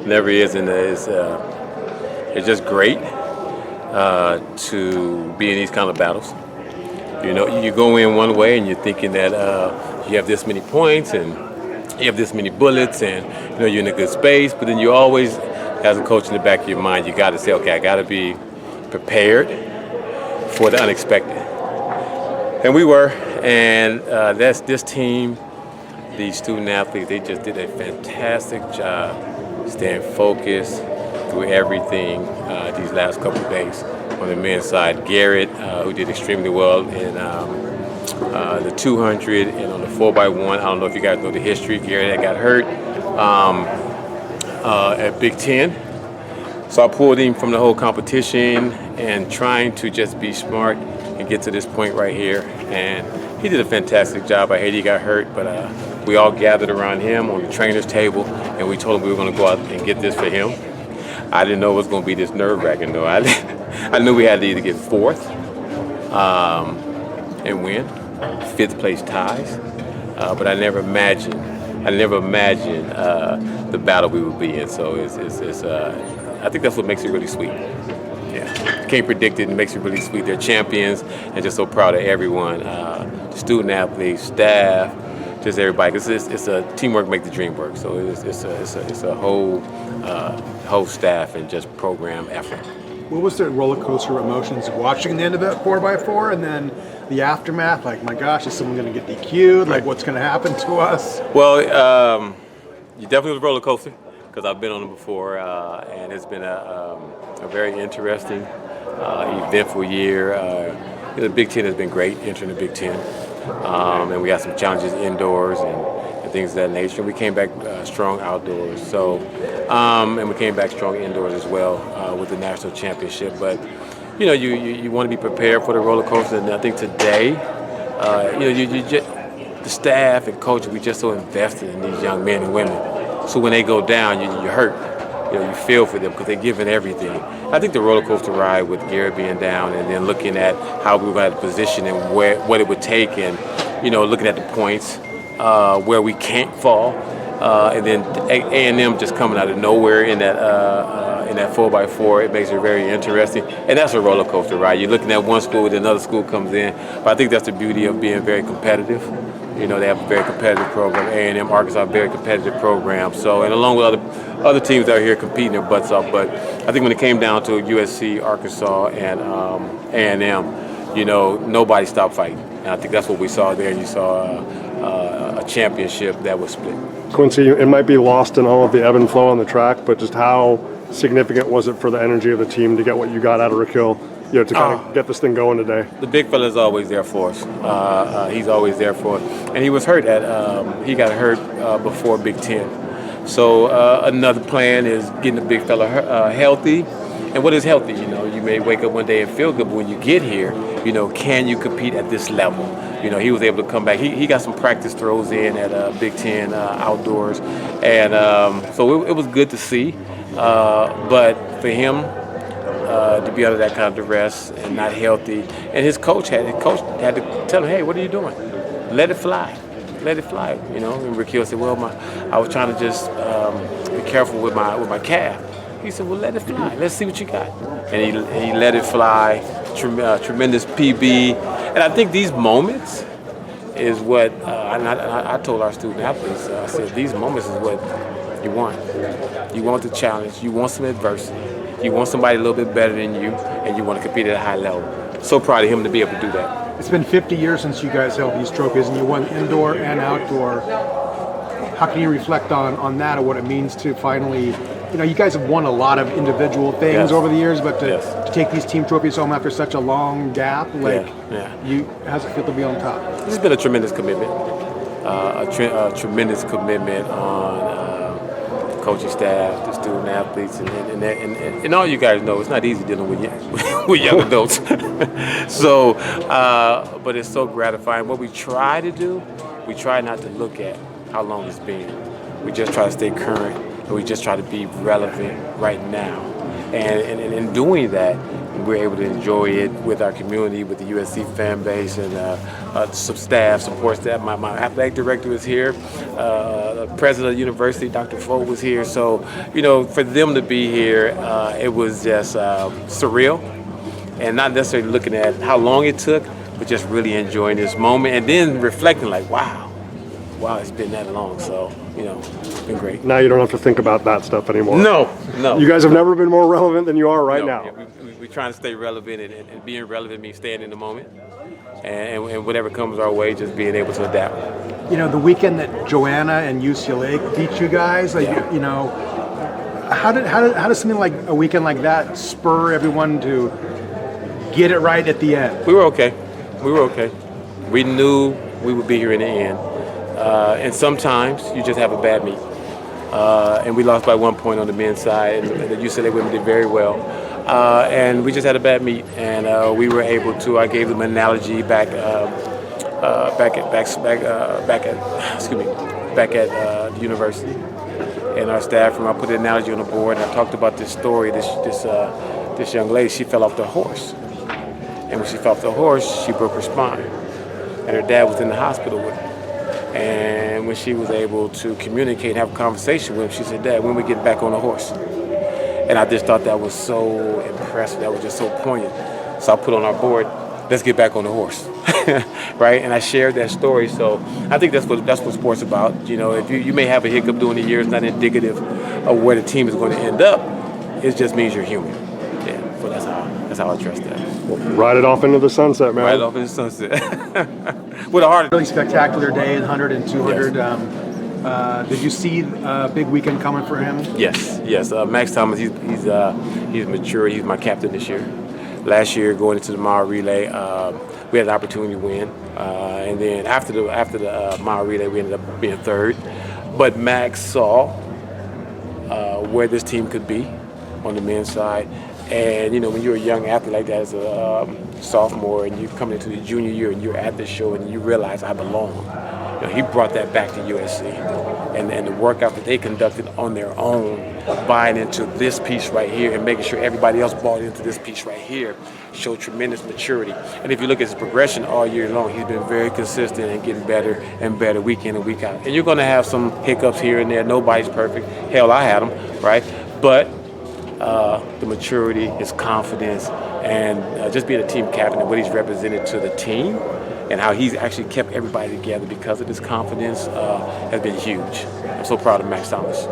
never is, and it's just great to be in these kind of battles. You know, you go in one way and you're thinking that you have this many points and you have this many bullets, and you know you're in a good space. But then you always, as a coach, in the back of your mind, you got to say, okay, I got to be prepared for the unexpected. And we were, and that's this team. These student athletes, they just did a fantastic job staying focused through everything these last couple of days. On the men's side, Garrett, who did extremely well in the 200 and on the 4x1. I don't know if you guys know the history. Garrett got hurt at Big Ten. So I pulled him from the whole competition and trying to just be smart and get to this point right here. And he did a fantastic job. I hate he got hurt, but we all gathered around him on the trainer's table, and we told him we were going to go out and get this for him. I didn't know it was going to be this nerve-wracking, though. I knew we had to either get fourth and win, fifth place ties, but I never imagined the battle we would be in. So I think that's what makes it really sweet. Yeah, can't predict it. It makes it really sweet. They're champions, and just so proud of everyone, student athletes, staff, just everybody. It's a teamwork make the dream work. So it's a whole staff and just program effort. What was the roller coaster of emotions watching the end of that 4x4 and then the aftermath? Like, my gosh, is someone going to get DQ'd? Like, what's going to happen to us? Well, you definitely was a roller coaster because I've been on it before, and it's been a very interesting, eventful year. The Big Ten has been great entering the Big Ten, and we got some challenges indoors and things of that nature. We came back strong outdoors, so and we came back strong indoors as well with the national championship. But you know, you want to be prepared for the roller coaster, and I think today, you just, the staff and coach, we just so invested in these young men and women. So when they go down, you hurt. You know, you feel for them because they're giving everything. I think the roller coaster ride with Garrett being down, and then looking at how we were going to position and what it would take, and you know, looking at the points. Where we can't fall, and then A&M just coming out of nowhere in that 4x4, it makes it very interesting, and that's a roller coaster ride. You're looking at one school, then another school comes in, but I think that's the beauty of being very competitive. You know, they have a very competitive program. A&M, Arkansas, very competitive program. So, and along with other teams out here competing their butts off, but I think when it came down to USC, Arkansas, and A&M, you know, nobody stopped fighting, and I think that's what we saw there. You saw a championship that was split. Quincy, it might be lost in all of the ebb and flow on the track, but just how significant was it for the energy of the team to get what you got out of Raquel, you know, to kind of get this thing going today? The big fella's always there for us. He's always there for us. And he was hurt he got hurt before Big Ten. So another plan is getting the big fella healthy. And what is healthy? You know, you may wake up one day and feel good, but when you get here, you know, can you compete at this level? You know, he was able to come back. He got some practice throws in at Big Ten outdoors. And so it was good to see. But for him to be under that kind of duress and not healthy, and his coach had to tell him, hey, what are you doing? Let it fly. Let it fly. You know, and Raquel said, well, I was trying to just be careful with my calf. He said, well, let it fly. Let's see what you got. And he let it fly, tremendous PB. And I think these moments is what, I told our student athletes, I said, these moments is what you want. You want the challenge. You want some adversity. You want somebody a little bit better than you, and you want to compete at a high level. So proud of him to be able to do that. It's been 50 years since you guys held these trophies, and you won indoor and outdoor. How can you reflect on that, or what it means to finally, you know, you guys have won a lot of individual things over the years, but to take these team trophies home after such a long gap, like, how's it feel to be on top? This has been a tremendous commitment, tremendous commitment on the coaching staff, the student athletes, and all you guys know, it's not easy dealing with young adults. So, but it's so gratifying. What we try to do, we try not to look at how long it's been. We just try to stay current, and we just try to be relevant right now. And in doing that, we're able to enjoy it with our community, with the USC fan base, and some staff, support staff. My athletic director was here. The president of the university, Dr. Fogle, was here. So, for them to be here, it was just surreal, and not necessarily looking at how long it took, but just really enjoying this moment, and then reflecting like, wow, it's been that long. So, it's been great. Now you don't have to think about that stuff anymore. No. You guys have never been more relevant than you are right now. Yeah, we're trying to stay relevant, and being relevant means staying in the moment, and whatever comes our way, just being able to adapt. The weekend that Joanna and UCLA beat you guys, how does something like a weekend like that spur everyone to get it right at the end? We were okay. We knew we would be here in the end. And sometimes you just have a bad meet. And we lost by 1 point on the men's side, and the UCLA women did very well. And we just had a bad meet, and we were able to. I gave them an analogy back at the university, and our staff room. I put the analogy on the board, and I talked about this story. This young lady, she fell off the horse, and when she fell off the horse, she broke her spine, and her dad was in the hospital with her. And when she was able to communicate and have a conversation with him, she said, "Dad, when we get back on the horse?" And I just thought that was so impressive. That was just so poignant. So I put on our board, "Let's get back on the horse," right? And I shared that story. So I think that's what sports about. If you may have a hiccup during the year, it's not indicative of where the team is going to end up. It just means you're human. Yeah. So that's how I address that. Well, ride it off into the sunset, man. Ride it off into the sunset. With a heart. Really spectacular day, 100 and 200. Yes. Did you see a big weekend coming for him? Yes. Max Thomas, he's mature. He's my captain this year. Last year, going into the mile relay, we had an opportunity to win, and then after the mile relay, we ended up being third. But Max saw where this team could be on the men's side. And when you're a young athlete like that as a sophomore, and you come into the junior year and you're at the show and you realize I belong, he brought that back to USC, and the workout that they conducted on their own, buying into this piece right here and making sure everybody else bought into this piece right here, showed tremendous maturity. And if you look at his progression all year long, he's been very consistent and getting better and better week in and week out. And you're going to have some hiccups here and there. Nobody's perfect. Hell, I had them, right? But the maturity, his confidence, and just being a team captain and what he's represented to the team and how he's actually kept everybody together because of his confidence has been huge. I'm so proud of Max Thomas.